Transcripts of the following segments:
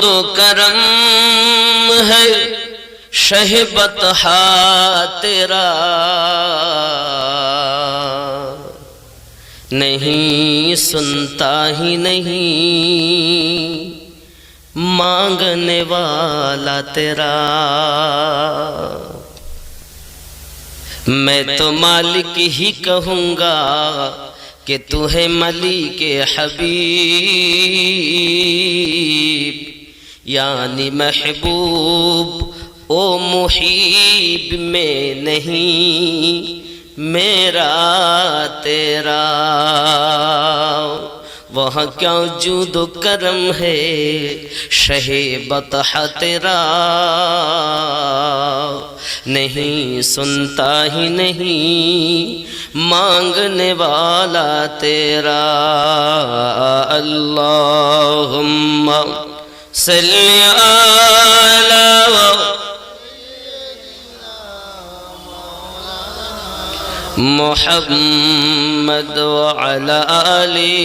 जुद करम है शहबत हा तेरा, नहीं सुनता ही नहीं मांगने वाला तेरा। मैं तो मालिक ही कहूँगा कि तू है मलिक हबीब, यानी महबूब ओ मुहीब में नहीं मेरा तेरा। वहाँ क्या जुद करम है शहीबत है तेरा, नहीं सुनता ही नहीं मांगने वाला तेरा। अल्लाहुम्मा सल्ली अला मुहम्मद व अला आलि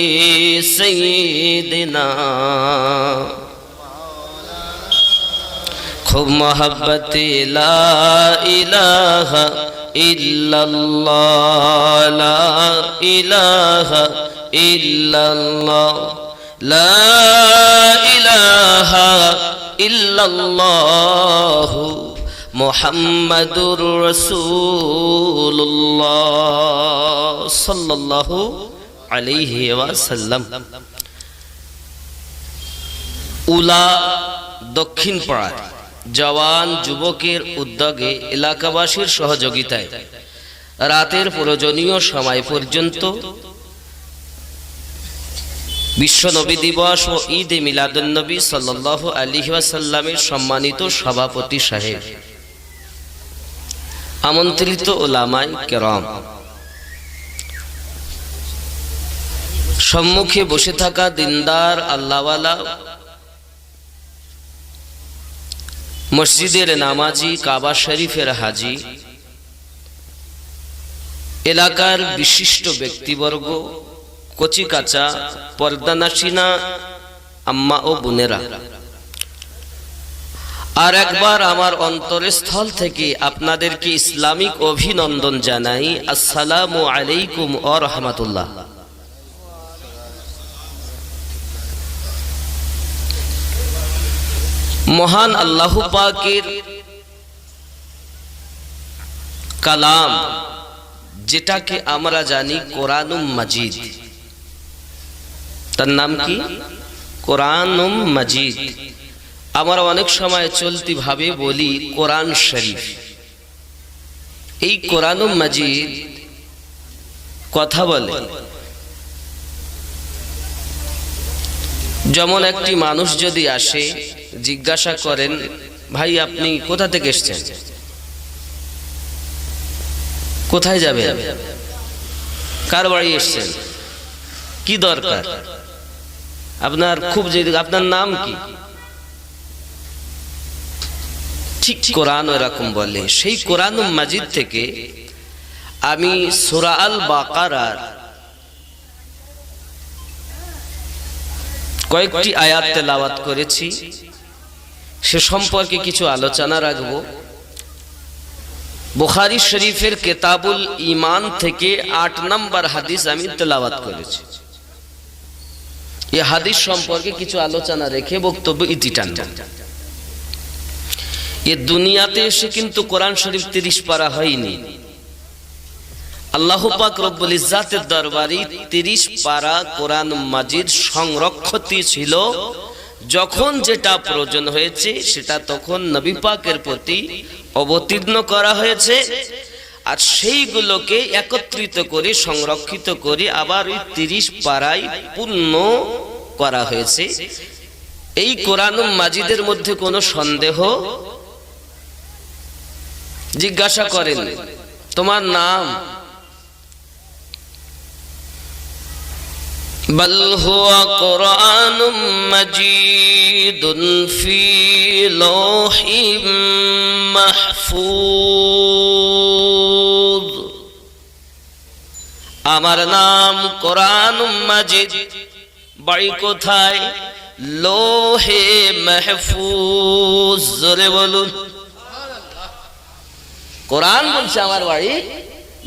सय्यिदिना। खूब मोहब्बत ला इलाहा इल्लल्लाह, ला इलाहा इल्लल्लाह, ला इलाहा इल्लल्लाह मुहम्मदुर रसूलुल्लाह सल्लल्लाहु अलैहि वसल्लम। उला दक्षिण पाড়ায় जवान যুবকের উদ্যোগে এলাকাবাসীর সহযোগিতায় রাতের প্রয়োজনীয় সময় পর্যন্ত বিশ্ব নবী দিবস ও ঈদ এ মিলাদুন নবী সাল্লাল্লাহু আলাইহি ওয়াসাল্লামের সম্মানিত সভাপতি সাহেব, আমন্ত্রিত উলামায়ে কেরাম, সম্মুখে বসে থাকা দিনদার আল্লাহওয়ালা মসজিদের নামাজি, কাবা শরীফের হাজি, এলাকার বিশিষ্ট ব্যক্তিবর্গ, কচি কাঁচা পর্দানাসিনা আম্মা ও বোনেরা, আর একবার আমার অন্তরস্থল থেকে আপনাদেরকে ইসলামিক অভিনন্দন জানাই। আসসালামু আলাইকুম ওয়া রাহমাতুল্লাহ। মহান আল্লাহ পাকের কালাম, যেটাকে আমরা জানি কোরআনুম মাজিদ, তার নাম কি? কোরআনুম মাজিদ। আমরা অনেক সময় চলতি ভাবে বলি কোরআন শরীফ। এই কোরআনুম মাজিদ কথা বলে যেমন একটি মানুষ যদি আসে, জিজ্ঞাসা করেন, ভাই আপনি কোথা থেকে এসেছেন, কোথায় যাবেন, কার বাড়ি এসেছেন, কি দরকার আপনার, খুব আপনার নাম কি, ঠিক কোরআন এরকম বলে। সেই কোরআনুম মাজিদ থেকে আমি সূরা আল বাকারার কয়েকটি আয়াত তেলাওয়াত করেছি, সে সম্পর্কে কিছু আলোচনা রাখব। বুখারী শরীফের কিতাবুল ঈমান থেকে ৮ নম্বর হাদিস আমি তেলাওয়াত করেছি। এই হাদিস সম্পর্কে কিছু আলোচনা রেখে বক্তব্য ইতি টানব। এ দুনিয়াতে এসে কিন্তু কোরআন শরীফ ৩০ পারা হয়নি। আল্লাহ পাক রব্বুল ইজ্জাতের দরবারে ৩০ পারা কোরআন মাজিদ সংরক্ষিত ছিল। যখন যেটা প্রয়োজন হয়েছে সেটা তখন নবী পাকের প্রতি অবতীর্ণ করা হয়েছে, আর সেইগুলোকে একত্রিত করে সংরক্ষিত করে আবার ওই ৩০ পারায় পূর্ণ করা হয়েছে। এই কোরআনুম মাজিদের মধ্যে কোনো সন্দেহ? জিজ্ঞাসা করেন তোমার নাম, বল হুয়া কুরআনুম মাজিদুন ফি লাওহিম মাহফুজ। আমার নাম কোরআনুম মাজিদ। বাড়ি কোথায়? লোহে মাহফুজ, জোরে বলুন। কোরআন বলছে আমার বাড়ি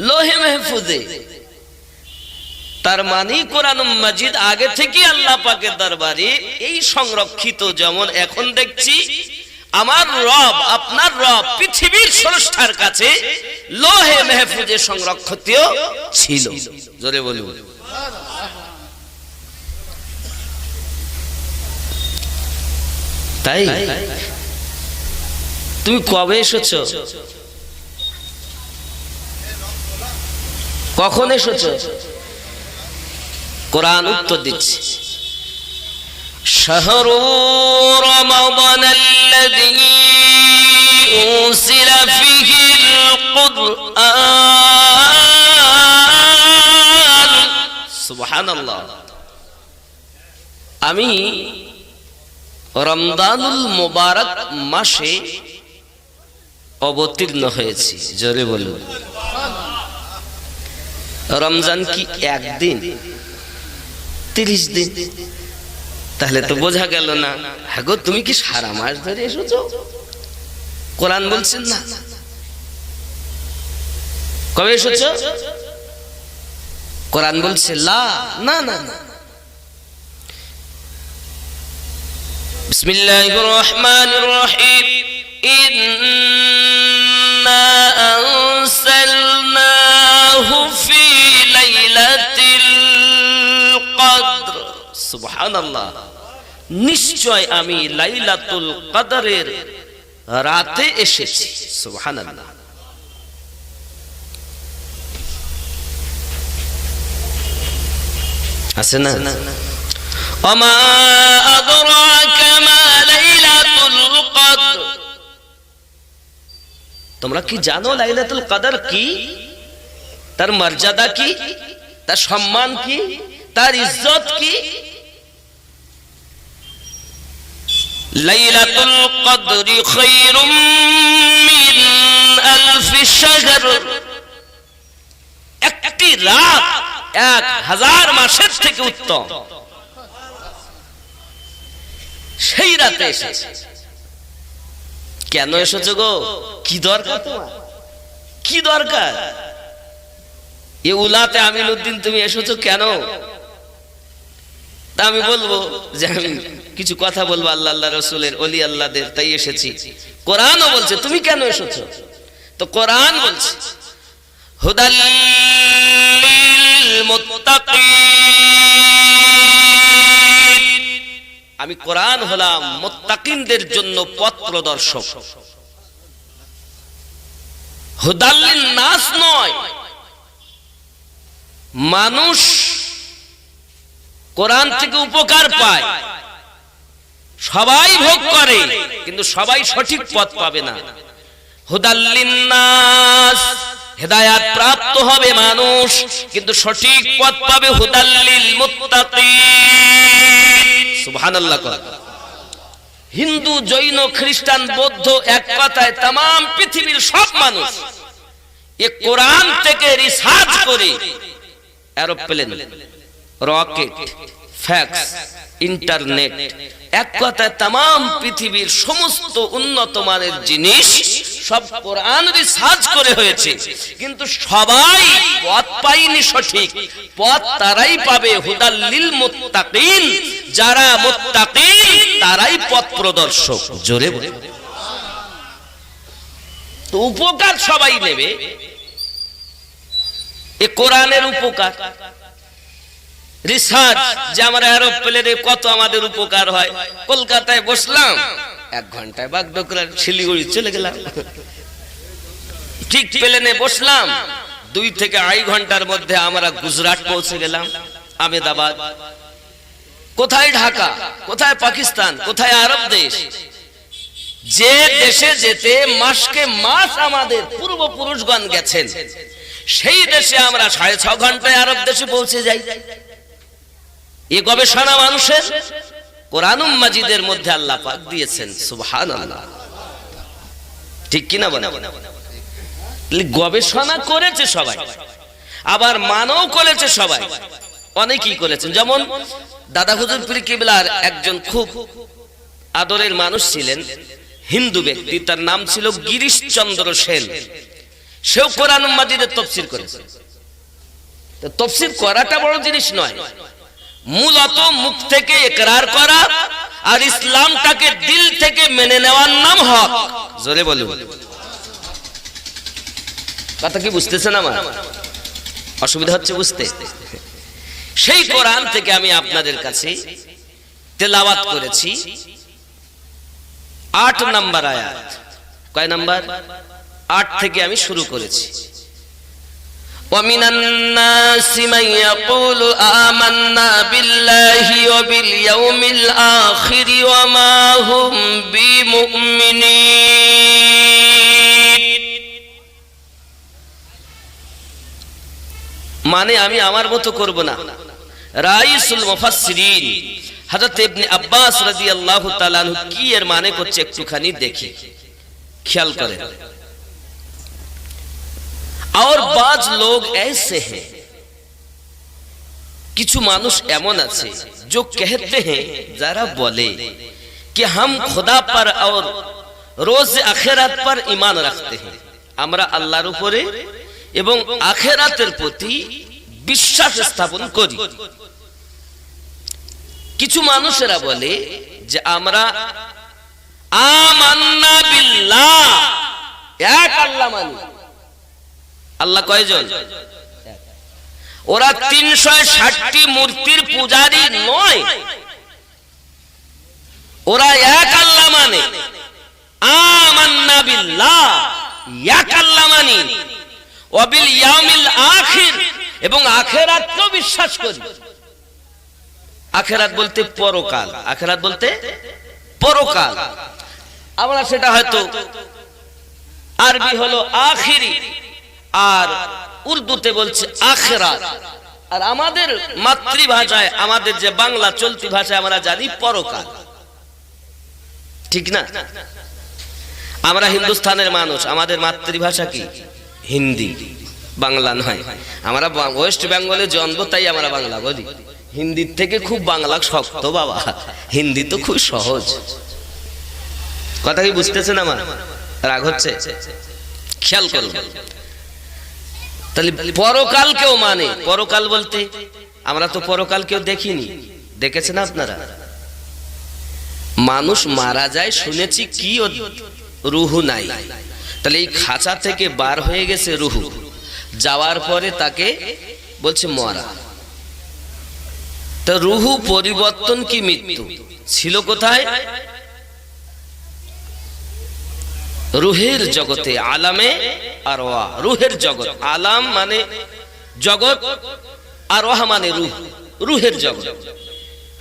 লোহে মাহফুজে। তার মানে কোরআন মাজিদ আগে থেকে আল্লাহ পাকের দরবারে এই সংরক্ষিত, যেমন এখন দেখছি আমার রব আপনার রব পৃথিবীর স্রষ্টার কাছে লোহে মাহফুজে সংরক্ষিত ছিল। জোরে বলুন। তাই তুমি কবে এসেছো, কখন এসেছো? কোরআন উত্তর দিচ্ছে, শাহরু রমাদানাল্লাযী উনজিলা ফীহিল কুরআন। সুবহানাল্লাহ। আমি রমজানুল মুবারক মাসে অবতীর্ণ হয়েছি। জোরে বলুন। রমজান কি একদিন, 30 দিন? তাহলে তো বোঝা গেল না। হ্যাঁ গো, তুমি কি সারা মাস ধরে এসেছো? কোরআন বলছেন না। কবে এসেছো? কোরআন বলছে লা, না না না। বিসমিল্লাহির রহমানির রহিম, ইন্না আনসালনাহু ফি লাইলাতিল কদর। সুবহানাল্লাহ। নিশ্চয় আমি লাইলাতুল কদরের রাতে এসেছি। সুবহানাল্লাহ। আছে না? ওমা আদরাকা মা লাইলাতুল কদর। তোমরা কি জানো লাইলাতুল কদর কি? তার মর্যাদা কি? তার সম্মান কি? তার ইজ্জত কি? লাইলাতুল কদরি খায়রুম মিন আলফি শাহর। একটি রাত 1000 মাসের থেকে উত্তম। সেই রাতে এসেছে। কেন এসেছো গো? কি দরকার তোমার? কি দরকার? এ উলাতে আমিনুদ্দিন তুমি এসেছো কেন? তা আমি বলবো যে আমি কিছু কথা বলবো আল্লাহ আল্লাহ রাসূলের, ওলি আল্লাহদের, তাই এসেছি। কোরআনও বলছে তুমি কেন এসেছো? তো কোরআন বলছে হুদাল লিল মুত্তাকিন। আমি কোরআন হলাম মুত্তাকিনদের জন্য পথ প্রদর্শক। হুদাল লিন নাস নয়। মানুষ কোরআন থেকে উপকার পায়, সবাই ভোগ করে, কিন্তু সবাই সঠিক পথ পাবে না। হুদাল লিন নাস, হেদায়াত প্রাপ্ত হবে মানুষ, কিন্তু সঠিক পথ পাবে হুদাল লিল মুত্তাকিন। সুবহানাল্লাহ। হিন্দু, জৈন, খ্রিস্টান, বৌদ্ধ, এক কথায় তাম পৃথিবীর সব মানুষ এ কোরআন থেকে রিসার্চ করে এরোপ্লেন, রকেট, ফ্যাক্স, ইন্টারনেট, এক কথায় তাম পৃথিবীর সমস্ত উন্নত মানের জিনিস সব কোরআন রিসার্চ করে হয়েছে, কিন্তু সবাই পথ পায়নি সঠিক। পথ তারাই পাবে হুদাল লিল মুত্তাকিন। যারা মুত্তাকিন তারাই পথ প্রদর্শক। জোরে বলে। তো উপকার সবাই নেবে, এ কোরআনের উপকার। রিসার্চ যে আমরা এরোপ্লেনে কত আমাদের উপকার হয়। কলকাতায় বসলাম, 1 ঘন্টায় বাগডোগরা শিলিগুড়ি চলে গেলাম। ঠিক প্লেনে বসলাম, 2 থেকে 2.5 ঘন্টার মধ্যে আমরা গুজরাট পৌঁছে গেলাম, আহমেদাবাদ। কোথায় ঢাকা, কোথায় পাকিস্তান, কোথায় আরব দেশ। যে দেশে যেতে মাসকে মাস আমাদের পূর্বপুরুষগণ গেছেন, সেই দেশে আমরা 6.5 ঘন্টায় আরব দেশে পৌঁছে যাই। এ গবেষণা মানুষের কোরআন মাজিদের মধ্যে আল্লাহ পাক দিয়েছেন। সুবহানাল্লাহ। ঠিক কিনা বলেন? গবেষণা করেছে সবাই, আবার মানও করেছে সবাই। অনেকেই করেছেন। যেমন দাদা হুজুর পীর কিবলার একজন খুব আদরের মানুষ ছিলেন, হিন্দু ব্যক্তি, তার নাম ছিল গিরিশচন্দ্র সেন। সেও কোরআন মাজিদের তাফসীর করেছে। তো তাফসীর করাটা বড় জিনিস নয়, মূলত মুখ থেকে ইকরার করা আর ইসলামটাকে দিল থেকে মেনে নেওয়ার নাম হক। জোরে বলুন, কথা কি বুঝতেছেন? আমার অসুবিধা হচ্ছে বুঝতে? সেই কোরআন থেকে আমি আপনাদের কাছে তেলাওয়াত করেছি 8 নম্বর আয়াত। কয় নাম্বার? 8 থেকে আমি শুরু করেছি। وَمِنَ النَّاسِ مَن يَقُولُ آمَنَّا بِاللَّهِ وَبِالْيَوْمِ الْآخِرِ وَمَا هُمْ بِمُؤْمِنِينَ। মানে আমি আমার মতো করব না। রাইসুল মুফাসসিরিন হযরত ইবনে আব্বাস রাদিয়াল্লাহু তাআলা আনহু কি এর মানে করছে একটুখানি দেখি, খেয়াল করেন। और बाज लोग ऐसे हैं, কিছু মানুষ এমন আছে जो कहते हैं, जरा बोले कि हम खुदा पर और रोज आखिरत पर ईमान रखते हैं, আমরা আল্লাহর উপরে এবং আখিরাতের প্রতি বিশ্বাস স্থাপন করি। কিছু মানুষেরা বলে যে আমরা আমান্না বিল্লাহ, এক আল্লাহ মানি। আল্লাহ কয়জন? ওরা 360টি মূর্তির পূজারী নয়, ওরা এক আল্লাহ মানে। আমান্না বিল্লাহ, এক আল্লাহ মানি। ওয়া বিল ইয়াউমিল আখির, এবং আখিরাতকেও বিশ্বাস করি। আখিরাত বলতে পরকাল, আখিরাত বলতে পরকাল। আমরা সেটা হয়তো আরবি হলো আখিরি আর উর্দুতে বলছে আখিরাত, আর আমাদের মাতৃভাষায়, আমাদের যে বাংলা চলতি ভাষায় আমরা জানি পরকাল, ঠিক না? আমরা হিন্দুস্তানের মানুষ, আমাদের মাতৃভাষা কি? হিন্দি, বাংলা নয়। আমরা ওয়েস্ট বেঙ্গলে জন্ম, তাই আমরা বাংলা বলি। হিন্দির থেকে খুব বাংলা শক্ত বাবা, হিন্দি তো খুব সহজ। কথা কি বুঝতেছেন? আমার রাগ হচ্ছে? খেয়াল করুন। তাহলে পরকাল কেউ মানে, পরকাল বলতে আমরা তো পরকাল কেউ দেখিনি, দেখেছেন আপনারা? মানুষ মারা যায় শুনেছি, কি রুহু নাই। তাহলে এই খাঁচা থেকে বার হয়ে গেছে রুহু, যাওয়ার পরে তাকে বলছে মরা। তো রুহু পরিবর্তন কি মৃত্যু? ছিল কোথায়? রুহের জগতে, আলামে আরওয়াহ, রুহের জগৎ। আলাম মানে জগৎ, আরওয়াহ মানে রুহ, রুহের জগৎ।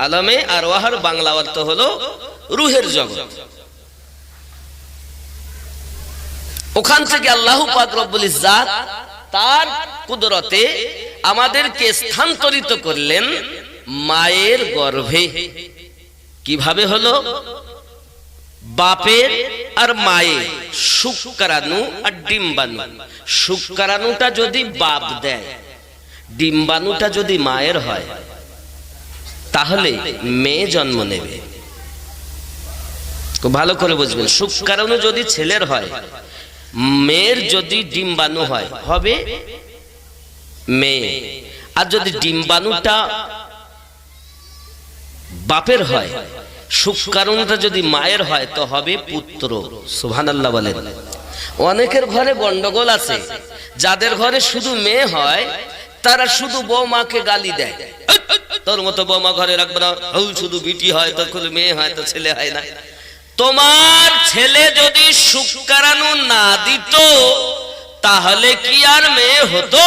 আলামে আরওয়াহর বাংলা অর্থ হলো রুহের জগৎ। ওখান থেকে আল্লাহ পাক রব্বুল ইজ্জাত তার কুদরতে আমাদেরকে স্থানান্তরিত করলেন মায়ের গর্ভে। কিভাবে হলো? বাপের আর মায়ের শুক্রাণু আর ডিম্বাণু। শুক্রাণুটা যদি বাপ দেয়, ডিম্বাণুটা যদি মায়ের হয়, তাহলে মেয়ে জন্ম নেবে। খুব ভালো করে বুঝবেন, শুক্রাণু যদি ছেলের হয়, মেয়ের যদি ডিম্বাণু হয়, হবে মেয়ে। আর যদি ডিম্বাণুটা বাপের হয়, শুক্রাণুটা যদি মায়ের হয়, তো হবে পুত্র। সুবহানাল্লাহ বলেন। অনেকের ঘরে গন্ডগোল আছে, যাদের ঘরে শুধু মেয়ে হয় তারা শুধু বৌমাকে গালি দেয়, তোর মতো বৌমা ঘরে রাখবে না, শুধু বিটি হয়, তো মেয়ে হয়, তো ছেলে হয় না। তোমার ছেলে যদি শুক্রাণু না দিত তাহলে কি আর মেয়ে হতো?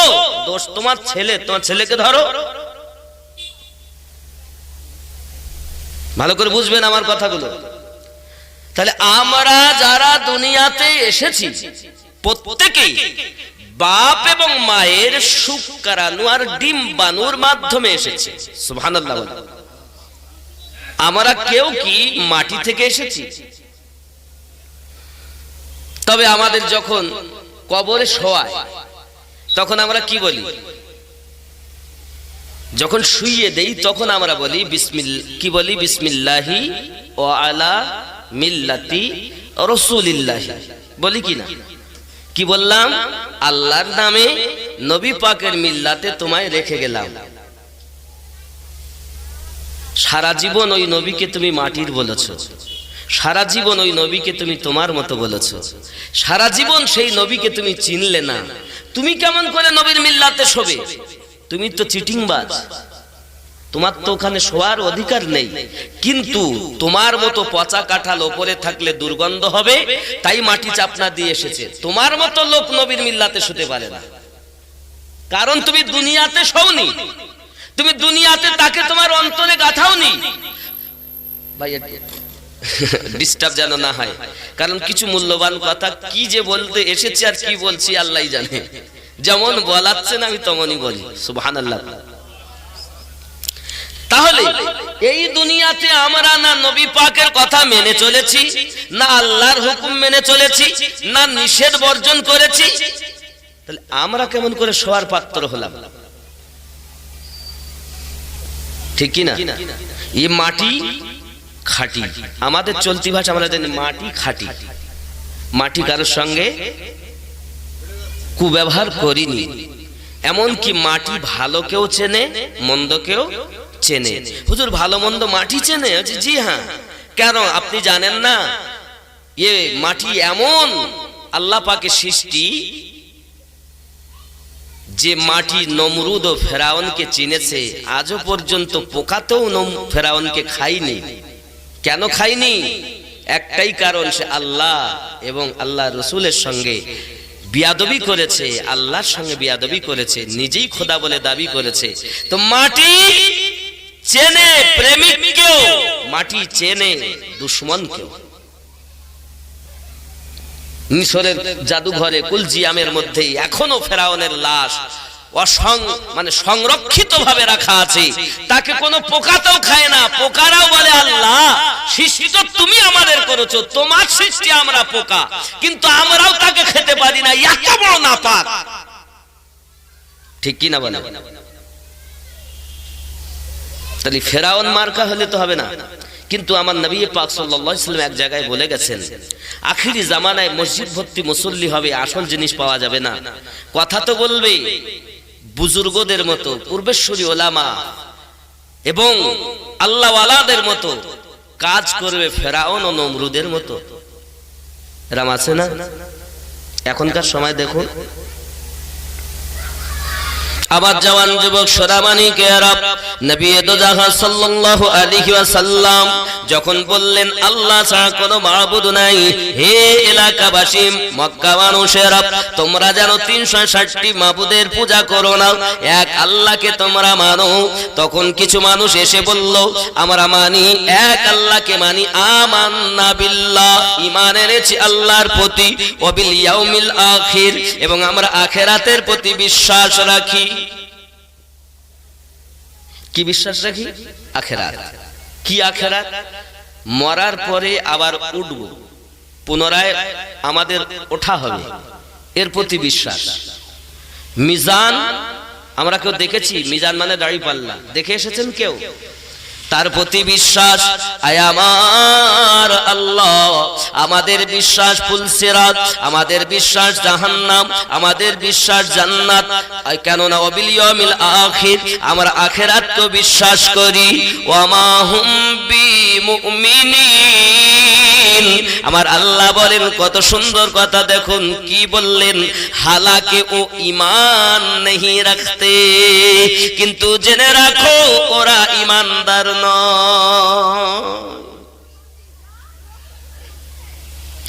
দোষ তোমার ছেলে, তোমার ছেলেকে ধরো। ভালো করে বুঝবেন আমার কথাগুলো। তাহলে আমরা যারা দুনিয়াতে এসেছি প্রত্যেকেই বাপ এবং মায়ের শুক্রাণু আর ডিম্বাণুর মাধ্যমে এসেছি। সুবহানাল্লাহ। আমরা কেউ কি মাটি থেকে এসেছি? তবে আমাদের যখন কবরে শোয়ায় তখন আমরা কি বলি? যখন শুইয়ে দেই তখন আমরা বলি কি বলি? বিসমিল্লাহি ওয়া আলা মিল্লাতি রাসূলিল্লাহ বলি কি না? কি বললাম? আল্লাহর নামে নবী পাকের মিল্লাতে তোমায় রেখে গেলাম। সারা জীবন ওই নবীকে তুমি মাটির বলেছো, সারা জীবন ওই নবীকে তুমি তোমার মতো বলেছো, সারা জীবন সেই নবীকে তুমি চিনলে না। তুমি কেমন করে নবীর মিল্লাতে শোবে? তুমি তো চিটিংবাজ, তোমার তো ওখানে শোয়ার অধিকার নেই। কিন্তু তোমার মতো পচা কাঁঠাল ওপরে থাকলে দুর্গন্ধ হবে, তাই মাটি চাপনা দিয়ে এসেছে। তোমার মতো লোক নবীর মিল্লাতে শুতে পারে না, কারণ তুমি দুনিয়াতে শোওনি, তুমি দুনিয়াতে তাকে তোমার অন্তরে গাঁথাওনি। ভাই ডিস্টার্ব যেন না হয়, কারণ কিছু মূল্যবান কথা কি যে বলতে এসেছি আর কি বলছি আল্লাহই জানে। যেমন বলাচ্ছেন আমি তেমনই বলি, সুবহানাল্লাহ। তাহলে এই দুনিয়াতে আমরা না নবী পাকের কথা মেনে চলেছি, না আল্লাহর হুকুম মেনে চলেছি, না নিষেধ বর্জন করেছি, তাহলে আমরা কেমন করে শোয়ার পাত্র হলাম? ঠিক কি না? এই মাটি খাঁটি, আমাদের চলতি ভাষা আমরা জানি মাটি খাঁটি। মাটি কারোর সঙ্গে কুব্যবহার করিনি। এমনকি মাটি ভালো কেউ চেনে, মন্দ কেউ চেনে। হুজুর ভালো মন্দ মাটি চেনে? জি হ্যাঁ। কেন আপনি জানেন না? এ মাটি এমন আল্লাহ পাকের সৃষ্টি যে মাটি নমরুদ ও ফেরাউনকে চিনেছে। আজও পর্যন্ত পোকাতেও ফেরাউনকে খায়নি। কেন খায়নি? একটাই কারণ, সে আল্লাহ এবং আল্লাহ রসুলের সঙ্গে বিয়াদবি করেছে, আল্লাহর সঙ্গে বিয়াদবি করেছে, নিজেই খোদা বলে দাবি করেছে। তো মাটি চেনে প্রেমিককেও, মাটি চেনে দুশ্মনকেও। মিশরের জাদুঘরে কুলজিয়ামের মধ্যে এখনো ফেরাউনের লাশ সংরক্ষিত ভাবে রাখা আছে। তাকে কোনো পোকাতেও খায় না। পোকারাও বলে আল্লাহ সৃষ্টি তো তুমি আমাদের করেছো, তোমার সৃষ্টি আমরা পোকা, কিন্তু আমরাও তাকে খেতে পারি না, এত বড় নাপাক। ঠিক কি না বলে? তাহলে ফেরাউন মার্কা হলে তো হবে না। কিন্তু আমার নবী পাক সাল্লাল্লাহু আলাইহি ওয়াসাল্লাম এক জায়গায় বলে গেছেন, আখিরি জামানায় মসজিদ ভর্তি মুসল্লি হবে, আসল জিনিস পাওয়া যাবে না। কথা তো বলবে বুজুর্গদের মতো, পূর্বেশ্বরী ওলামা এবং আল্লাহওয়ালাদের মতো, কাজ করবে ফেরাউন ও নমরুদের মতো। এরম আছে না? এখনকার সময় দেখুন, আবার জওয়ান যুবক সোনামানিকে আরব নবী দোজাহা সাল্লাল্লাহু আলাইহি ওয়াসাল্লাম যখন বললেন আল্লাহ ছাড়া কোনো মাবুদ নাই, হে এলাকাবাসী মক্কা মানুষেরা, তোমরা যেন 360টি মাবুদের পূজা করো না, এক আল্লাহকে তোমরা মানো। তখন কিছু মানুষ এসে বলল, আমরা মানি, এক আল্লাহকে মানি, আমান্না বিল্লাহ, ঈমান এনেছি আল্লাহর প্রতি, ওয়া বিল ইয়াউমিল আখির, এবং আমরা আখিরাতের প্রতি বিশ্বাস রাখি। কি বিশ্বাস রাখি? আখিরাত। কি আখিরাত? মরার পরে আবার উঠব, পুনরায় আমাদের ওঠা হবে, এর প্রতি বিশ্বাস। মিজান আমরা কেউ দেখেছি? মিজান মানে দাঁড়িপাল্লা, দেখে এসেছেন কেউ? তার প্রতি বিশ্বাস। আয় আমার আল্লাহ, আমাদের বিশ্বাস ফুলসিরাত, আমাদের বিশ্বাস জাহান্নাম, আমাদের বিশ্বাস জান্নাত। কেননা ওয়াবিল ইয়াউমিল আখির, আমরা আখিরাতকে বিশ্বাস করি। ওয়া মা হুম বিমুমিনিন, আমার আল্লাহ বলেন, কত সুন্দর কথা দেখুন কি বললেন, হালাকে ও ঈমান नहीं रखते, কিন্তু জেনে রাখো ওরা ঈমানদার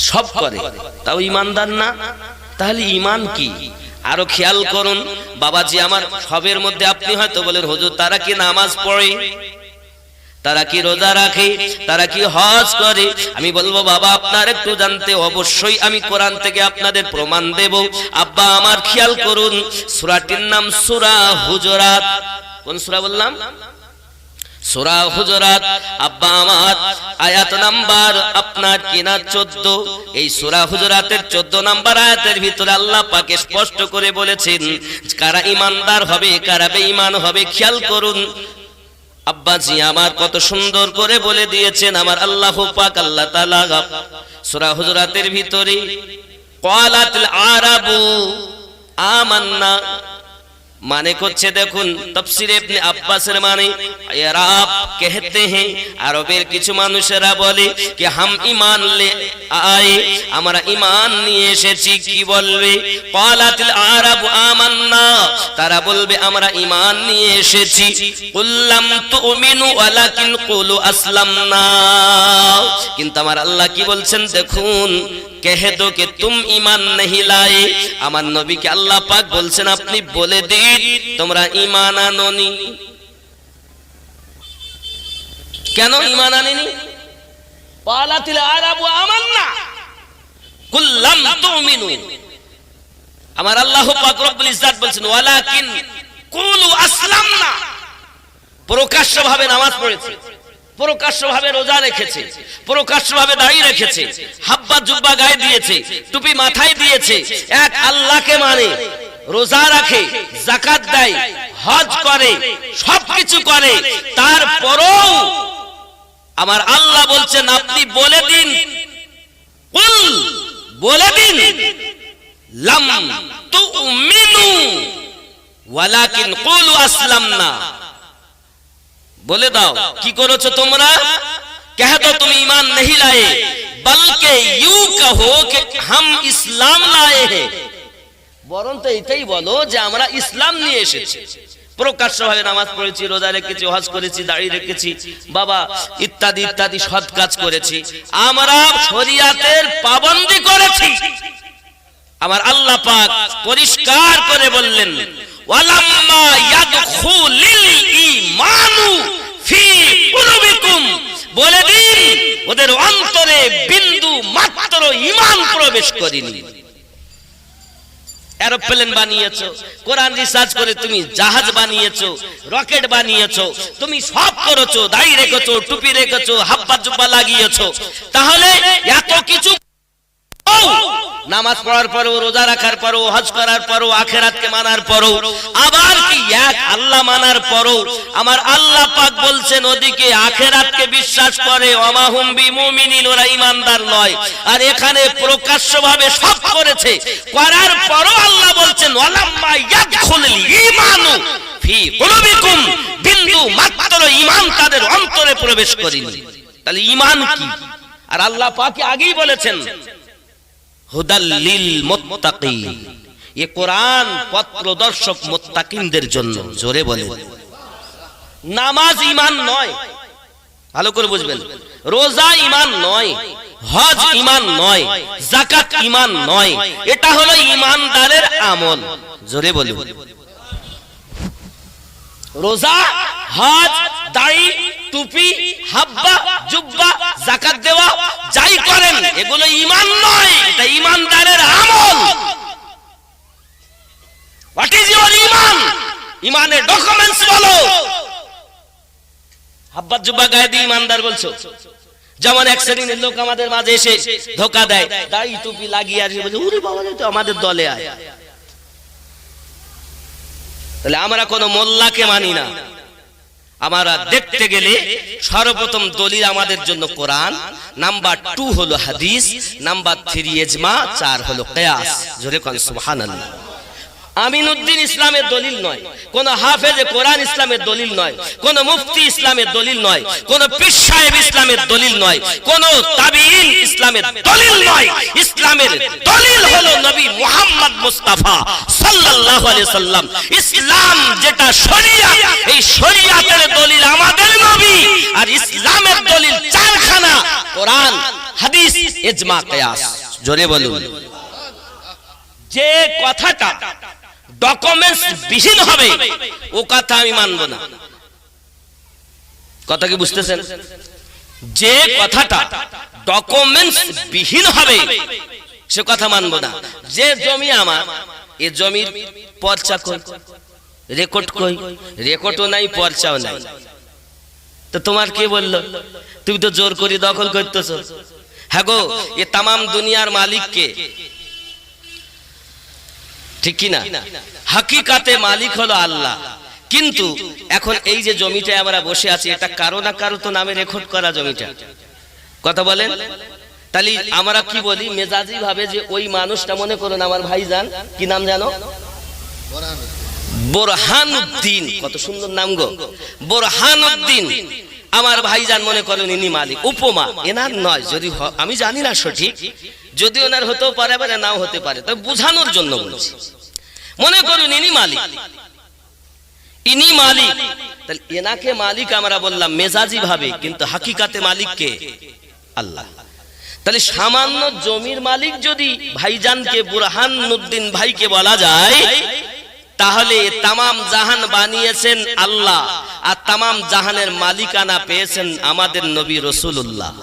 সব করে তাও ঈমানদার না। তাহলে ঈমান কি? আরো খেয়াল করুন বাবাজি আমার, সবের মধ্যে আপনি হয়তো বলেন, হুজুর তারা কি নামাজ পড়ে, তারা কি রোজা রাখে, তারা কি হজ করে? আমি বলবো বাবা আপনার একটু জানতে অবশ্যই আমি কোরআন থেকে আপনাদের প্রমাণ দেব। আব্বা আমার খেয়াল করুন, সূরাটির নাম সূরা হুজুরাত। কোন সূরা বললাম? সূরা হুজুরাত আব্বা আমার আয়াত নাম্বার আপনার কিনা 14। এই সূরা হুজুরাতের 14 নাম্বার আয়াতের ভিতরে আল্লাহ পাক স্পষ্ট করে বলেছেন কারা ঈমানদার হবে কারা বেঈমান হবে। খেয়াল করুন আব্বাজি আমার কত সুন্দর করে বলে দিয়েছেন আমার আল্লাহ পাক আল্লাহ তাআলা সূরা হুজুরাতের ভিতরে ক্বালাতিল আরাবু আমান্না माने করছে দেখুন তাফসীরে ইবনে আব্বাসের মানে আরব कहते हैं আরবের কিছু মানুষেরা বলে कि हम ईमान ले आए আমরা ঈমান নিয়ে এসেছি। কি বলবে? ক্বালাতিল আরাবু আমান্না তারা বলবে আমরা ঈমান নিয়ে এসেছি। কুল্লাম তুমিনু ওয়ালাকিন কুলু আসলামনা কিন্তু আমার আল্লাহ কি বলছেন দেখুন कह दो कि तुम ईमान नहीं लाए। আমার নবীকে আল্লাহ পাক বলছেন আপনি বলে দিন তোমরা ঈমান আনোনি। কেন ঈমান আনেনি? ক্বালাতিল আরাবু আমান্না কুল লাম তুমিনু। আমার আল্লাহ পাক রব্বুল ইজ্জাত বলছেন ওয়ালাকিন কুলু আসলামনা। প্রকাশ্যভাবে নামাজ পড়েছে, প্রকাশ্যভাবে রোজা রেখেছে, প্রকাশ্যভাবে দাড়ি রেখেছে, হাব্বা জুব্বা গায়ে দিয়েছে, টুপি মাথায় দিয়েছে, এক আল্লাহকে মানে, রোজা রাখে, যাকাত দেয়, হজ করে, সবকিছু করে, তারপরও আমার আল্লাহ বলছেন আপনি বলে দিন কুল বলে দিন লাম তুমিনু ওয়ালাকিন কুলু আসলামনা। बोले दाओ की करो তোমরা कह दो तुम ईमान नहीं लाए बल्कि यूं कहो कि हम इस्लाम लाए हैं। বরং তো এটাই বলো যে আমরা ইসলাম নিয়ে এসেছি। প্রকাশ্যভাবে নামাজ পড়েছি, রোজা রেখেছি, হজ করেছি, দাড়ি রেখেছি, বাবা ইত্যাদি ইত্যাদি সৎ কাজ করেছি, আমরা শরিয়াতের পাবন্দি করেছি। আমার আল্লাহ পাক পরিষ্কার করে বললেন ওয়ালাম্মা ইয়াদখুলিল ঈমানু ফি কুলুবিকুম বলে দিন ওদের অন্তরে বিন্দু মাত্র ঈমান প্রবেশ করেনি। এরোপ্লেন বানিয়েছো, কোরআন রিসার্চ করে তুমি জাহাজ বানিয়েছো, রকেট বানিয়েছো, তুমি সব করেছো, দাড়ি রেখেছো, টুপি রেখেছো, হাব্বা জুব্বা লাগিয়েছো, তাহলে এত কিছু নামাজ পড়ার পরও, রোজা রাখার পরও, হজ করার পরও, আখিরাতকে মানার পরও, আবার কি এক আল্লাহ মানার পরও আমার আল্লাহ পাক বলছেন ওদিকে আখিরাতকে বিশ্বাস করে ওমা হুম বিমুমিনিন, ওরা ঈমানদার নয়। আর এখানে প্রকাশ্যভাবে সব করেছে, করার পরও আল্লাহ বলছেন ওয়ালাম্মা ইয়াদখুলুল ঈমানু ফি কুলুবিকুম বিন্দু মাত্র ঈমান তাদের অন্তরে প্রবেশ করেনি। তাহলে ঈমান কি? আর আল্লাহ পাক আগেই বলেছেন হুদাল লিল মুত্তাকিন, ये कुरान पथ प्रदर्शक मुत्ताकिनদের জন্য। জোরে বলেন নামাজ ঈমান নয়, ভালো করে বুঝবেন, রোজা ঈমান নয়, হজ ঈমান নয়, যাকাত ঈমান নয়, এটা হলো ঈমানদারের আমল। জোরে বলেন রোজা, হজ, দাড়ি, টুপি, হাব্বা জুব্বা, যাকাত দেওয়া যাই করেন এগুলো ঈমান নয়, এটা ঈমানদারের আমল। হোয়াট ইজ ইওর ঈমান? ঈমানের ডকুমেন্টস বলো। হাব্বা জুব্বা গায়ে দিয়ে ঈমানদার বলছো? যেমন এক শ্রেণীর লোক আমাদের মাঝে এসে ধোঁকা দেয়, দাড়ি টুপি লাগিয়ে আসে, বলে ওরে বাবা তো আমাদের দলে আয়। তাহলে আমরা কোন মোল্লাকে মানি না। আমরা দেখতে গেলে সর্বপ্রথম দলিল আমাদের জন্য কোরআন, নাম্বার 2 হলো হাদিস, নাম্বার 3 ইজমা, 4 হলো কিয়াস। জোরে কোন সুবহানাল্লাহ। আমিনউদ্দিন ইসলামের দলিল নয়, কোন হাফেজে কোরআন ইসলামের দলিল নয়, কোন মুফতি ইসলামের দলিল নয়, কোন পীর সাহেব ইসলামের দলিল নয়, কোন তাবিঈন ইসলামের দলিল নয়। ইসলামের দলিল হলো নবী মুহাম্মদ মুস্তাফা সাল্লাল্লাহু আলাইহি সাল্লাম। ইসলাম যেটা শরিয়াত, এই শরিয়াতের দলিল আমাদের নবী। আর ইসলামের দলিল চারখানা, কোরআন, হাদিস, ইজমা, কিয়াস। জোরে বলুন। যে কথাটা ডকুমেন্টস বিহীন হবে ও কথা আমি মানব না। কথা কি বুঝতেছেন? যে কথাটা ডকুমেন্টস বিহীন হবে সে কথা মানব না। যে জমি আমার, এই জমির পর্চা কই, রেকর্ড কই? রেকর্ডও নাই, পর্চাও নাই। তো তোমার কে বললো? তুমি তো জোর করে দখল করতেছো। হ্যাঁ গো, এ তামাম দুনিয়ার মালিক কে? ঠিক কি না? হাকিকাতে মালিক হলো আল্লাহ। কিন্তু এখন এই যে জমিটা আমরা বসে আছি, এটা কারো না কারো তো নামে রেকর্ড করা জমিটা। কথা বলেন। তাহলে আমরা কি বলি মেজাজি ভাবে যে ওই মানুষটা, মনে করুন আমার ভাইজান, কি নাম জানো? বোরহানউদ্দিন। কত সুন্দর নাম গো, বোরহানউদ্দিন। আমার ভাইজান মনে করেন ইনি মালিক। উপমা, এনার নয়, যদি আমি জানি না সঠিক, যদি ওনার হতেও পারে আবার নাও হতে পারে, তবে বোঝানোর জন্য বলছি। মনে করুন ইনি মালিক, ইনি মালিক। তাহলে এনাকে মালিক আমরা বললাম মেজাজি ভাবে, কিন্তু হাকিকাতে মালিক কে? আল্লাহ। তাহলে সামান্য জমির মালিক যদি ভাইজানকে বুরহানউদ্দিন ভাইকে বলা যায়, তাহলে তামাম জাহান বানিয়েছেন আল্লাহ, আর তামাম জাহানের মালিকানা পেয়েছেন আমাদের নবী রাসূলুল্লাহ।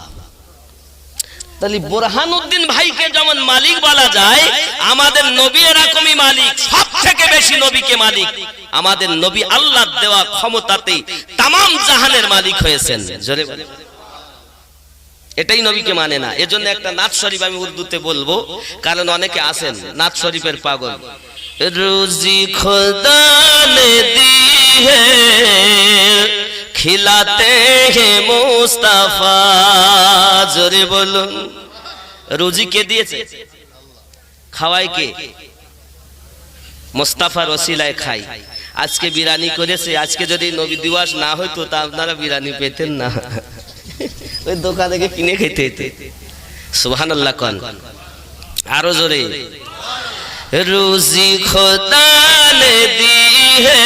তাহলে বুরহানউদ্দিন ভাইকে যেমন মালিক বলা যায়, আমাদের নবী এরকমই মালিক, সব থেকে বেশি নবীকে মালিক। আমাদের নবী আল্লাহর দেওয়া ক্ষমতাতে তামাম জাহানের মালিক হয়েছেন। জোরে বলেন। এটাই নবীকে মানে না। এজন্য একটা নাত শরীফ আমি উর্দুতে বলবো, কারণ অনেকে আছেন নাত শরীফের পাগল। রুজি খুদা নে দি হে খিলাতে হে মুস্তাফা। জোরে বলুন। রুজি কে দিয়েছে? খাওয়াই কে? মুস্তাফার ওসিলায় খাই। আজকে বিরিয়ানি করেছে, আজকে যদি নবী দিবস না হইতো তা আপনারা বিরিয়ানি পেতেন না, ওই দোকান থেকে কিনে খেতে হতো। সুবহানাল্লাহ কোন আরো জোরে। রুজি খোদা ने दी है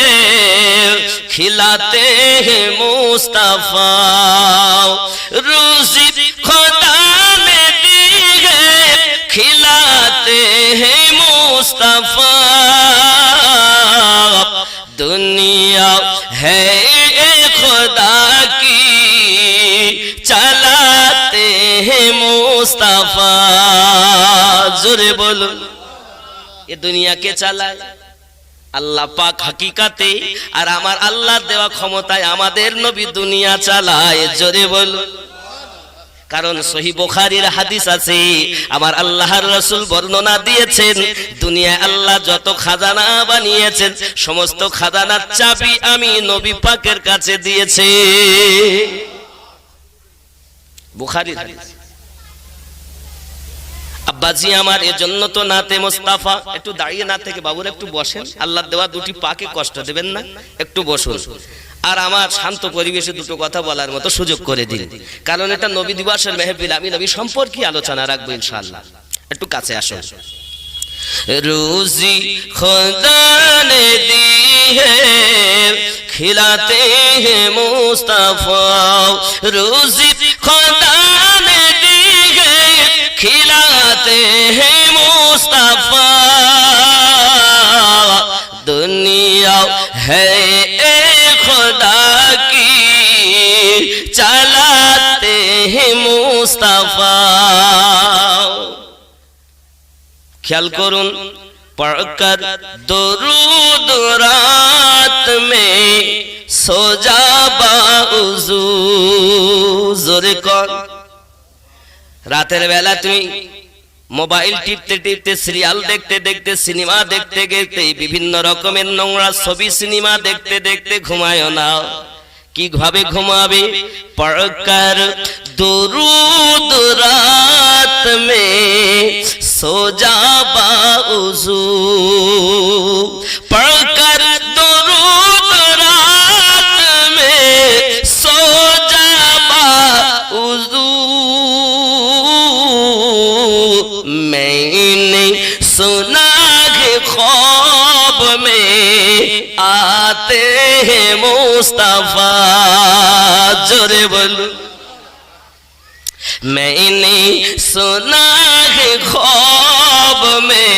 खिलाते हैं मुस्तफा। रूजी खुदा ने दी है खिलाते हैं मुस्तफा। दुनिया है खुदा की चलाते हैं मुस्तफा। जोरे बोलो। ये दुनिया के চালায় আল্লাহ পাক হাকিকাতে, আর আমার আল্লাহর দেওয়া ক্ষমতায় আমাদের নবী দুনিয়া চালায়। জোরে বলো। কারণ সহিহ বুখারীর হাদিস আছে, আমার আল্লাহর রাসূল বর্ণনা দিয়েছেন, দুনিয়ায় আল্লাহ যত খাজানা বানিয়েছেন সমস্ত খাজানার চাবি আমি নবী পাকের কাছে দিয়েছি। বুখারীর হাদিস। আব্বাজি আমার, এজন্য তো নাতে মুস্তাফা। একটু দাঁড়িয়ে না থেকে বাবুরা একটু বসেন, আল্লাহর দেওয়া দুটি পাকে কষ্ট দেবেন না, একটু বসুন। আর আমার শান্ত পরিবেশে দুটো কথা বলার মতো সুযোগ করে দিন, কারণ এটা নবী দিবসের মেহফিল, আমি নবী সম্পর্কে আলোচনা রাখবো ইনশাআল্লাহ। একটু কাছে আসুন। রুজি খুদা নে দি হে खिलाते हैं मुस्तफा। रूजी खुदा ने दी है खिलाते हैं मुस्तफा। दुनिया है खुदा की चलाते हैं मुस्तफा। ख्याल करुन। पढ़कर दुरूद रात में सो जा बाउज़ू। जोरे कौन। रातेर बेला तुम मोबाइल टिपते टिपते, सिरियाल देखते देखते, सिनेमा देखते देखते, विभिन्न रकमेर নোংরা ছবি সিনেমা देखते देखते ঘুমায়ো না। কি ভাবে ঘুমাবে? पढ़कर दुरूद रात में सो जा बाउज़ू। पढ़कर दुरूद रात में सो जा बाउज़ू। मैंने सुना है ख्वाब में आते हैं मुस्तफा। जोरे बोलो। मैंने सुना है ख्वाब में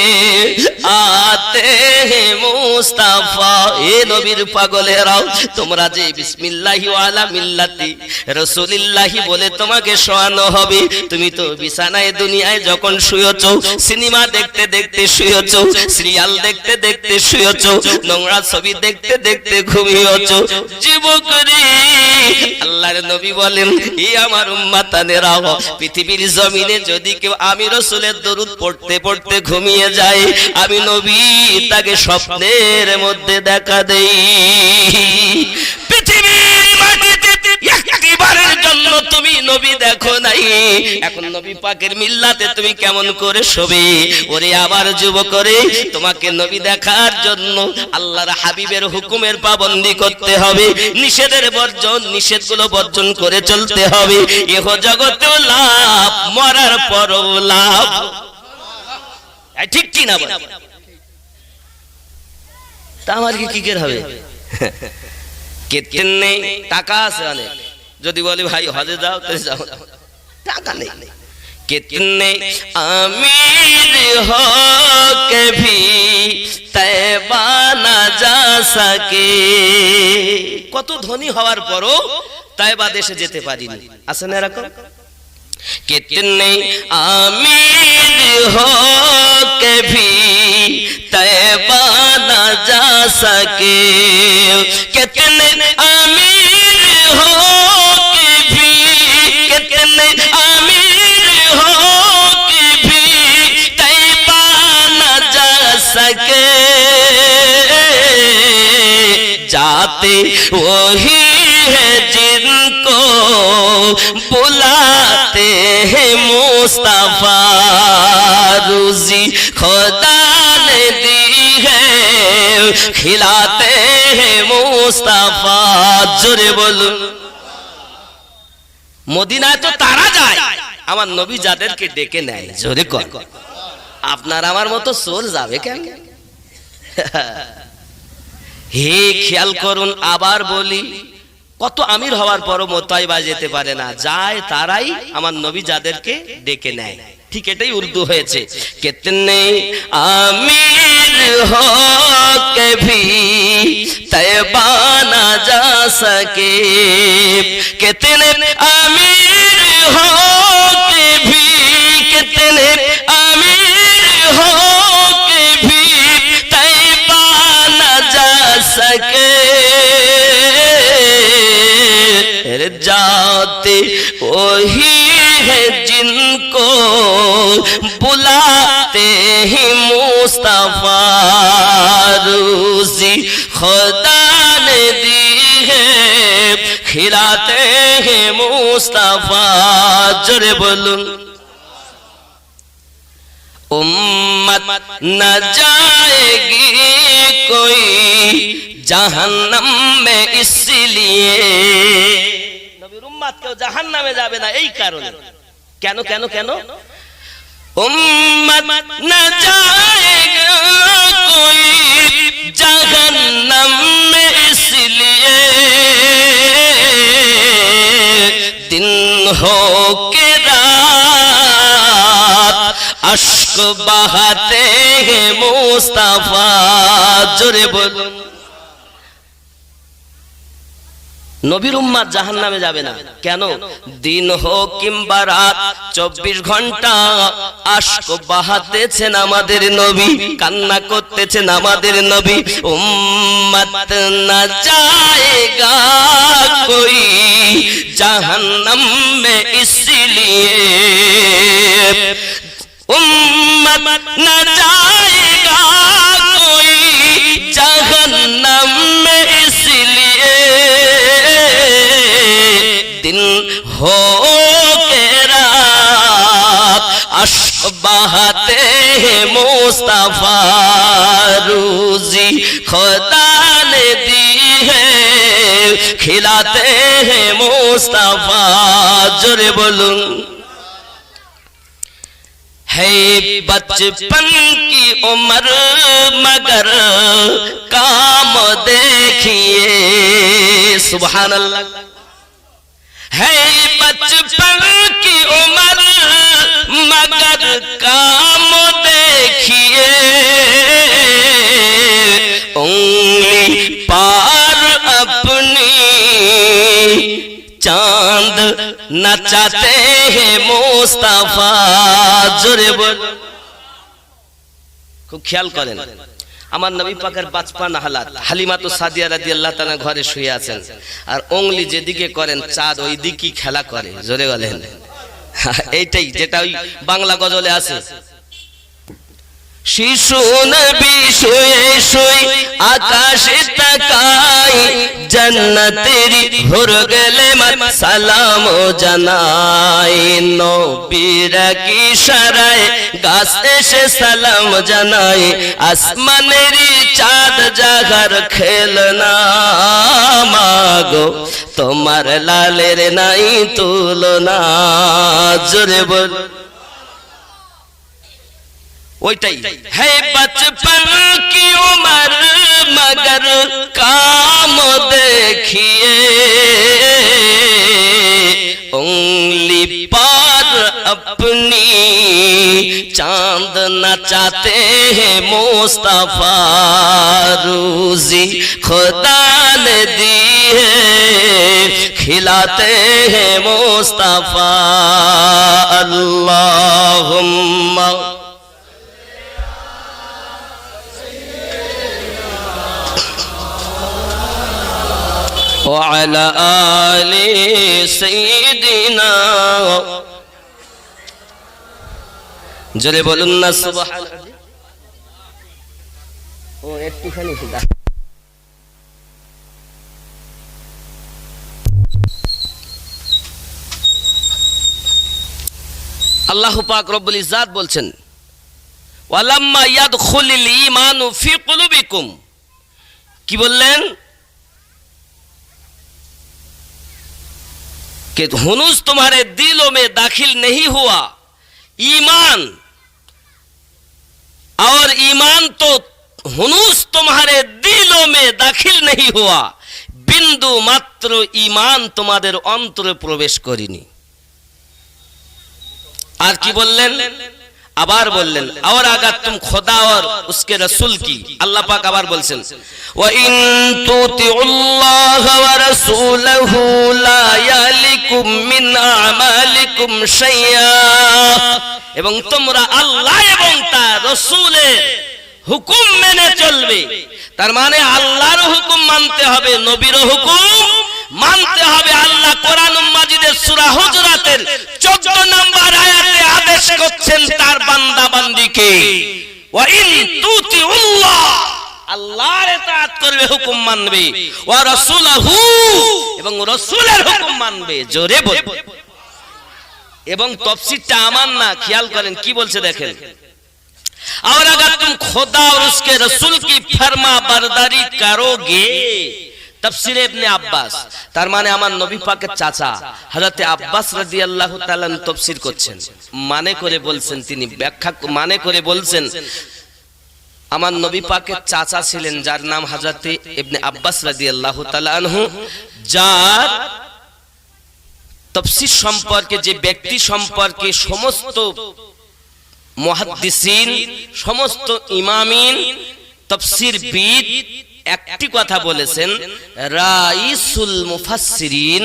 आते हैं মুস্তাফা। এ নবীর পাগলেরাও, তোমরা যে বিসমিল্লাহি ওয়া আলা মিল্লাতি রাসূলিল্লাহি বলে তোমাকে শোয়ানো হবে, তুমি তো বিছানায় দুনিয়ায় যখন শুয়েছো, সিনেমা দেখতে দেখতে শুয়েছো, সিরিয়াল দেখতে দেখতে শুয়েছো, নোংরা ছবি দেখতে দেখতে ঘুমিয়েছো। যুবক রে, আল্লাহর নবী বলেন, ই আমার উম্মতানেরাও, পৃথিবীর জমিনে যদি কেউ আমি রাসূলের দরুদ পড়তে পড়তে ঘুমিয়ে যায়, আমি নবী তাকে স্বপ্নের মধ্যে দেখা দেই। পৃথিবীর মাটিতে একবারের জন্য তুমি নবী দেখো নাই, এখন নবী পাকের মিল্লাতে তুমি কেমন করে শোবে? ওরে আবার যুবক রে, তোমাকে নবী দেখার জন্য আল্লাহর হাবিবের হুকুমের পাবন্দি করতে হবে, নিষেধের বর্জন, নিষেধগুলো বর্জন করে চলতে হবে। ইহ জগতেও লাভ, মরার পরও লাভ। ঠিক কি না বল? তা আমার কি কের হবে? কেতেন নেই, টাকা আছে অনেক, যদি বলি ভাই হজে যাও তো যাও, টাকা নেই। कितने अमीर हो के भी तैबा ना जा सके, কত ধনী হওয়ার পরও তাইবা দেশে যেতে পারিনি, আছে না এরকম? कितने अमीर हो के भी तैबा ना जा सके, कितने अमीर हो के भी, कितने अमीर हो के भी तैबा ना जा सके, जाते वही है जिनको बुलाते हैं मुस्तफा, रोजी खुदा ने दी है खिलाते हैं मुस्तफा। जोरे बोलो, মদিনায় তো তারা যায়, আমার নবী যাদেরকে ডেকে নেয়। জোরে কর, আপনার আমার মতো চোর যাবে কেন? হে খেয়াল করুন, আবার বলি, কত আমির হওয়ার পরও মোতাইবা যেতে পারে না, যায় তারাই আমার নবী যাদেরকে ডেকে নেয়। ঠিক এটাই উর্দু হয়েছে, কিতনে আমির হো কে ভি তৈবা না যা সকে, কিতনে আমির হো কে ভি, কিতনে আমির হো কে ভি তৈবা না যা सके, जाते वही है जिनको बुलाते हैं मुस्तफा, रोजी खुदा ने दी है खिलाते हैं मुस्तफा। जोरे बोलूं, उम्मत न जाएगी कोई जहन्नम में इसलिए, नबीर उम्मत केउ जहन्नामे जाबे ना এই কারণে। কেন কেন কেন? उम्मत न जाएगा कोई जहन्नम में इसलिए, दिन हो के रात अश्क बहाते हैं मुस्तफा। जोरे बोलूं, নবীর উম্মাত জাহান্নামে যাবে না কেন? দিন হোক কিংবা রাত, 24 ঘন্টা আশক বাহাতেছেন আমাদের নবী, কান্না করতেছেন আমাদের নবী। উম্মত না যায়েগা কোই জাহান্নাম মে ইসলিয়ে, उम्मत न जाएगा कोई जहन्नम में इसलिए, दिन हो के रात अश्क बहाते हैं मुस्तफा, रोजी खुदा ने दी है खिलाते हैं मुस्तफा। जोरे बोलूं, है बचपन की उम्र मगर काम देखिए, सुभान अल्लाह। है बचपन की उम्र मगर काम देखिए, नचाते हैं मुस्ताफा। जोरे बोल। खूब ख्याल करें আমার নবী পাকের বাচপান হালাত, হালিমা তো সাদিয়া রাদিয়াল্লাহু তাআলা ঘরে শুয়ে আছেন আর উংলি যেদিকে করেন চাঁদ ওই দিকই খেলা করে। জোরে বলেন। এইটাই যেটা ওই বাংলা গজলে আছে, শিশু নবী শুয়ে শুয়ে আকাশে তাকায়, জান্নাতের ভোর গেলে সালাম জানায়, নবীর কি ইশারায় গাছ এসে সালাম জানায়, আসমানের চাঁদ জাগার খেলনা, মাগো তোমার লালের নাই তুলনা। জোরে বল। ওইটাই है बचपन की उम्र मगर काम देखिए, उंगली पर अपनी चांद नचाते हैं मुस्तफा, रूजी खुदा ने दी है खिलाते हैं मुस्तफा। अल्लाहुम्मा وعلى آل سيدنا। জোরে বলুন না সুবহানাল্লাহ। ও একটুখানি শুধু আল্লাহ পাক রব্বুল ইজ্জাত বলছেন, ওয়ালাম্মা ইয়াদখুলুল ঈমানু ফি কুলুবিকুম। কি বললেন? कि हुनूस तुम्हारे दिलों में दाखिल नहीं हुआ, ईमान और ईमान तो हुनूस तुम्हारे दिलों में दाखिल नहीं हुआ, बिंदु मात्र ईमान तुम्हारे अंतरे प्रवेश करिनी। আর কি বললেন? আবার বললেন, और अगर तुम खुदा और उसके रसूल की, अल्लाह पाक আবার বলছেন, وَإِن تُطِيعُوا اللَّهَ وَرَسُولَهُ لَا يَلِكُم مِّنْ أَعْمَالِكُمْ شَيْئًا। এবং তোমরা আল্লাহ এবং তার রাসূলের হুকুম মেনে চলবে। তার মানে আল্লাহর হুকুম মানতে হবে, নবীর হুকুম মানতে হবে। আল্লাহ কোরআন মাজিদের সূরা হুজরাতের 14 নম্বর আয়াতে আদেশ করছেন তার বান্দা বান্দীকে, ওয়া ইন তুতিউল্লাহ, আল্লাহর ইতাআত করবে, হুকুম মানবে, ওয়া রাসূলহু, এবং রাসূলের হুকুম মানবে। জোরে বল। এবং তাফসীরটা আমার না, খেয়াল করেন কি বলছে দেখেন, और अगर तुम खुदा और उसके रसूल की फरमा बरदारी करोगे। तफसीर इब्ने अब्बास, তার মানে আমার নবী পাকের চাচা হযরত আব্বাস রাদিয়াল্লাহু তাআলা তাফসীর করছেন, মানে করে বলছেন, তিনি ব্যাখ্যা মানে করে বলছেন, আমার নবী পাকের চাচা ছিলেন যার নাম হযরত ইবনে আব্বাস রাদিয়াল্লাহু তাআলা আনহু, যার তাফসীর সম্পর্কে, যে ব্যক্তি সম্পর্কে সমস্ত মুহাদ্দিসিন, সমস্ত ইমামিন, তাফসীরবিদ একটি কথা বলেছেন, রাইসুল মুফাসসিরিন,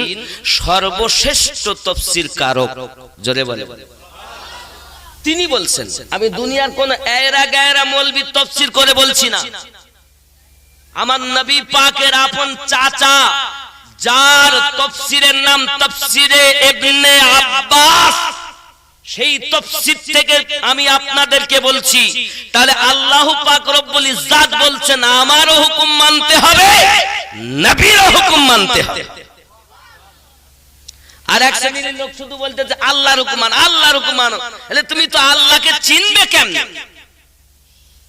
সর্বশ্রেষ্ঠ তাফসীর কারক। জোরে বলে। তিনি বলছেন, আমি দুনিয়ার কোন এরা গায়রা মৌলবি তাফসীর করে বলছি না, আমার নবী পাকের আপন চাচা যার তাফসীরের নাম তাফসীরে ইবনে আব্বাস, সেই তাফসীর থেকে আমি আপনাদেরকে বলছি। তাহলে আল্লাহ পাক রব্বুল ইজ্জাত বলছেন আমারও হুকুম মানতে হবে, নবীরও হুকুম মানতে হবে। আর এক শ্রেণীর লোক শুধু বলতেছে আল্লাহর হুকুম মান, আল্লাহর হুকুম মানো। তাহলে তুমি তো আল্লাহকে চিনবে কেমনে?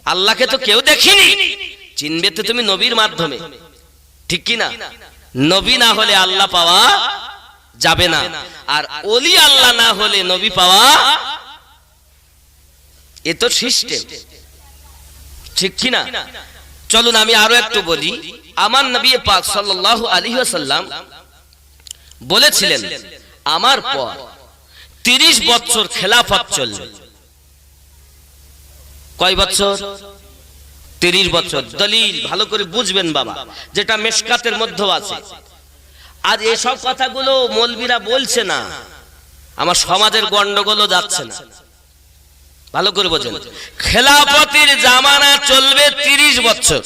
আল্লাহকে তো কেউ দেখিনি, চিনবে তো তুমি নবীর মাধ্যমে, ঠিক কি না? নবী না হলে আল্লাহ পাওয়া যাবে না, আর ওলি আল্লাহ না হলে নবী পাওয়া, এ তো সিস্টেম, ঠিক কি না? চলুন আমি আরো একটু বলি। আমার নবী পাক সাল্লাল্লাহু আলাইহি ওয়াসাল্লাম বলেছিলেন, আমার পর 30 বছর খেলাফত চলবে। কয় বছর? 30 বছর। দলিল ভালো করে বুঝবেন বাবা, যেটা মিশকাতের মধ্যে আছে। আর এসব কথাগুলো মৌলবীরা বলছে না, আমার সমাজের গন্ডগোলও যাচ্ছে না। ভালো করে বোঝেন, খেলাফতের জামানা চলবে 30 বছর।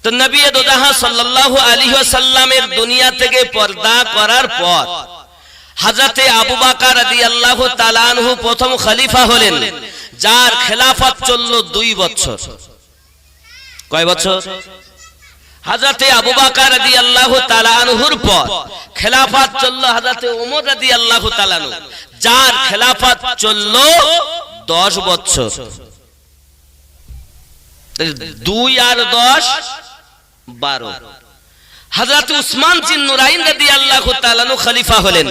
তো নবী দো জাহান সাল্লাল্লাহু আলাইহি ওয়াসাল্লামের দুনিয়া থেকে পর্দা করার পর হযরতে আবু বকর রাদিয়াল্লাহু তাআলা আনহু প্রথম খলিফা হলেন, যার খেলাফত চলল 2 বছর। কয় বছর? হযরতে আবু বকর রাদিয়াল্লাহু তাআলা আনহুর পর খেলাফত চলল হযরতে ওমর রাদিয়াল্লাহু তাআলা আনহু, যার খেলাফত চলল 10 বছর। 2 আর 10 12। হযরত উসমান জিন নুরাইন রাদিয়াল্লাহু তাআলা আনহু খলিফা হলেন,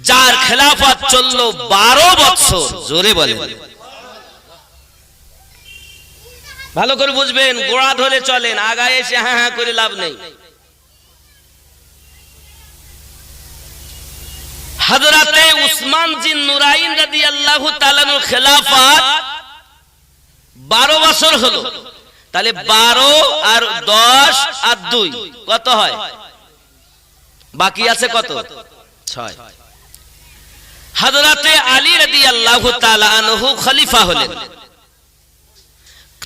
যার খেলাফত চলল 12 বছর। জোরে বলেন। ভালো করে বুঝবেন, গোড়া ধরে চলেন, আগায় এসে হ্যাঁ হ্যাঁ করে লাভ নেই। হযরতে উসমান জিন নুরাইন রাদিয়াল্লাহু তাআলা আনহুর খেলাফত 12 বছর হলো। তাহলে 12 আর 10 আর 2 কত হয়? বাকি আছে কত? 6। হযরতে আলী রাদিয়াল্লাহু তাআলা আনহু খলিফা হলেন,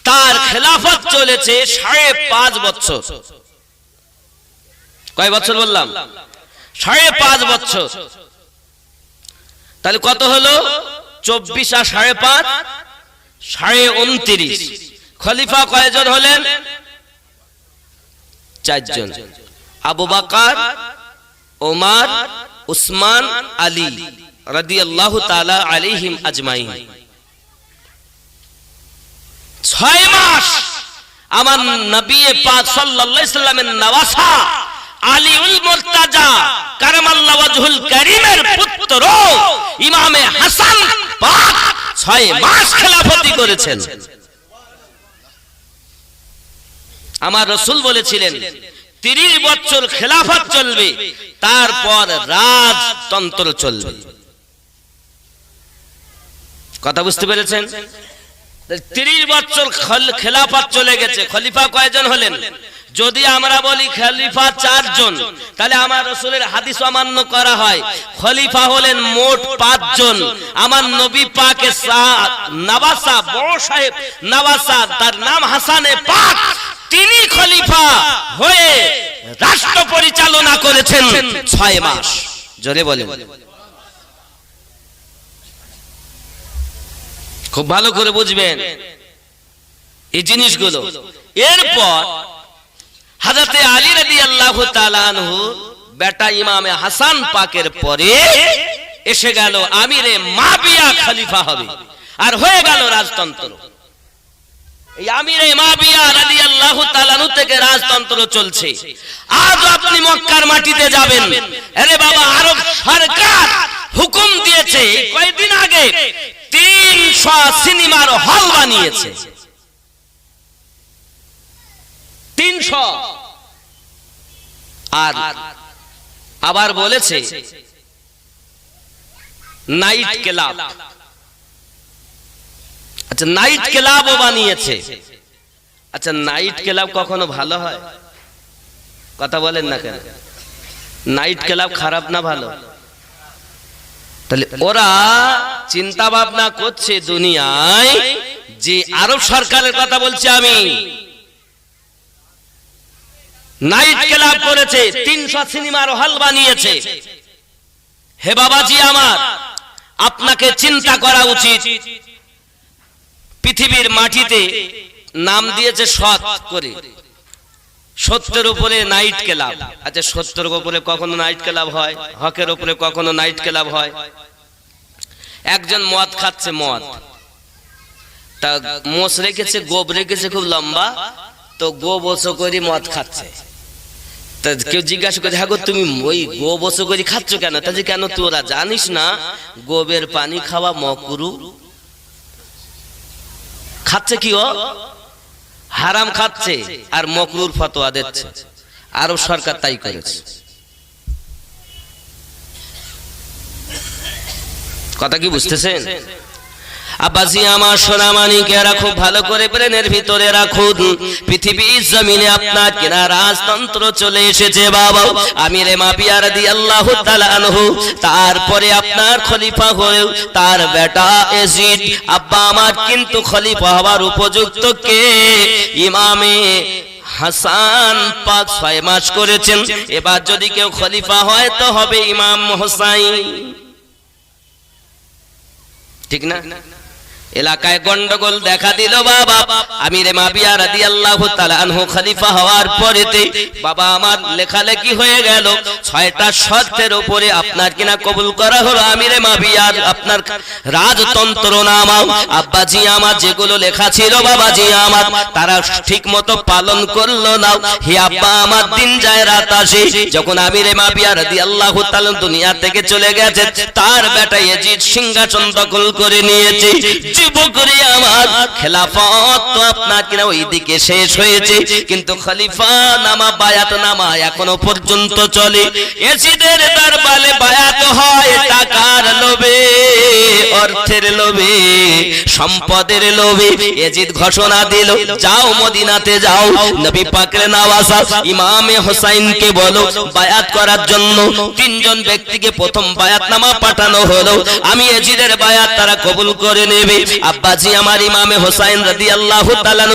তার খেলাফত চলেছে 5.5 বছর। কয় বছর বললাম? 5.5 বছর। তাহলে কত হলো? 24 আর 5.5 29। খলিফা কয়জন হলেন? 4 জন, আবু বকর, ওমর, উসমান, আলী রাদিয়াল্লাহু তাআলা আলাইহিম আজমাইন। 6 মাস আমার নবী পাক সাল্লাল্লাহু আলাইহি সাল্লামের নওয়াসা আলীউল মুর্তাজা কারামাল্লাহু ওয়াজহুল কারীমের পুত্র ইমামে হাসান পাক 6 মাস খেলাফতি করেছেন। আমার রাসূল বলেছিলেন 30 বছর খেলাফত চলবে, তারপর রাজতন্ত্র চলবে। কথা বুঝতে পেরেছেন? 30 বছর খেলাফত চলে গেছে। খলিফা কয়জন হলেন? যদি আমরা বলি খলিফা 4 জন, তাহলে আমার রাসূলের হাদিস অমান্য করা হয়। খলিফা হলেন মোট 5 জন। আমার নবী পাকের নওয়াসা, বড় সাহেব নওয়াসা, তার নাম হাসানে পাক, তিনি খলিফা হয়ে রাষ্ট্র পরিচালনা করেছেন 6 মাস। জোরে বলেন। খুব ভালো করে বুঝবেন এই জিনিসগুলো। এরপর হযরতে আলী রাদিয়াল্লাহু তাআলা আনহু বেটা ইমামে হাসান পাকের পরে এসে গেল আমিরে মাবিয়া খলিফা হবে, আর হয়ে গেল রাজতন্ত্র। এই আমিরে মাবিয়া রাদিয়াল্লাহু তাআলা আনহু থেকে রাজতন্ত্র চলছে। আজ আপনি মক্কার মাটিতে যাবেন, আরে বাবা আরব সরকার হুকুম দিয়েছে কয়েকদিন আগে 300 সিনেমার হল বানিয়েছে। 300। আর আবার বলেছে নাইট ক্লাব। আচ্ছা, নাইট ক্লাবও বানিয়েছে। আচ্ছা, নাইট ক্লাব কখনো ভালো হয়? কথা বলেন না কেন? নাইট ক্লাব খারাপ না ভালো? তাহলে ওরা চিন্তা ভাবনা করছে দুনিয়ায় যে আরব সরকারের কথা বলছি আমি, নাইট ক্লাব করেছে, 300 সিনেমার হল বানিয়েছে। হে বাবাজি আমার, আপনাকে চিন্তা করা উচিত। পৃথিবীর মাটিতে নাম দিয়েছে সৎ করে, সত্যের উপরে নাইট ক্লাব। আচ্ছা, সত্যের উপরে কখনো নাইট ক্লাব হয়? হকের উপরে কখনো নাইট ক্লাব হয়? একজন মদ খাচ্ছে, মদ তা মোষ রেখেছে, গোব রেখেছে খুব লম্বা, তো গো বসো করে মদ খাচ্ছে। তা কেউ জিজ্ঞাসা করে, হ্যাঁ গো তুমি ওই গো বসো করে খাচ্ছ কেন? তা যে কেন তোরা জানিস না গোবের পানি খাওয়া মকরু? খাচ্ছে কি ও? হারাম খাচ্ছে আর মকরুর ফতোয়া দিচ্ছে। আরব সরকার তাই করেছে। কথা কি বুঝতেছেন? আব্বাজি আমার সোনামানিকেরা খুব ভালো করে ব্রেনের ভিতরে রাখুন, পৃথিবীর জমিনে আপনার কিনা রাজতন্ত্র চলে এসেছে বাবা। আমিরে মাবিয়া রাদিয়াল্লাহু তাআলা আনহু, তারপরে আপনার খলিফা হয়েও তার বেটা ইয়াজিদ। আব্বা আমার কিন্তু খলিফা হওয়ার উপযুক্ত কে? ইমামে হাসান পাক 6 মাস করেছেন। এবার যদি কেউ খলিফা হয় তো হবে ইমাম হোসাইন, ঠিক না? এলাকায় গন্ডগোল দেখা দিল বাবা। আমিরে মাবিয়া রাদিয়াল্লাহু তাআলা আনহু খলিফা হওয়ার পরেতে বাবা আমার লেখালেখি হয়ে গেল। 6টা শর্তের উপরে আপনার কিনা কবুল করা হলো আমিরে মাবিয়ার আপনার রাজতন্ত্র নামা। আব্বাজি আমার যেগুলো লেখা ছিল বাবাজি আমার, তারা ঠিক মতো পালন করলো না। হে আব্বা আমার, দিন যায় রাত আসে, যখন আমিরে মাবিয়া রাদিয়াল্লাহু তাআলা দুনিয়া থেকে চলে গেছে, তার বেটা ইয়াজিদ সিংহাসন দখল করে নিয়েছে। যুবকরে আমার, খেলাফত তো আপনার কিনা ওইদিকে শেষ হয়েছে, কিন্তু খলিফা নামা বায়াত নামা এখনো পর্যন্ত চলে। ইয়াজিদের দরবারে বায়াত হয় টাকার লোভে, অর্থের লোভে, সম্পদের লোভে। ইয়াজিদ ঘোষণা দিল, যাও মদিনাতে যাও, নবী পাকের নওয়াজা ইমামে হোসাইনকে বলো বায়াত করার জন্য। 3 জন ব্যক্তিকে প্রথম বায়াতনামা পাঠানো হলো। আমি ইয়াজিদের বায়াত তারা কবুল করে নেবে। আব্বাজি আমার ইমামে হোসাইন রাদিয়াল্লাহু তাআলা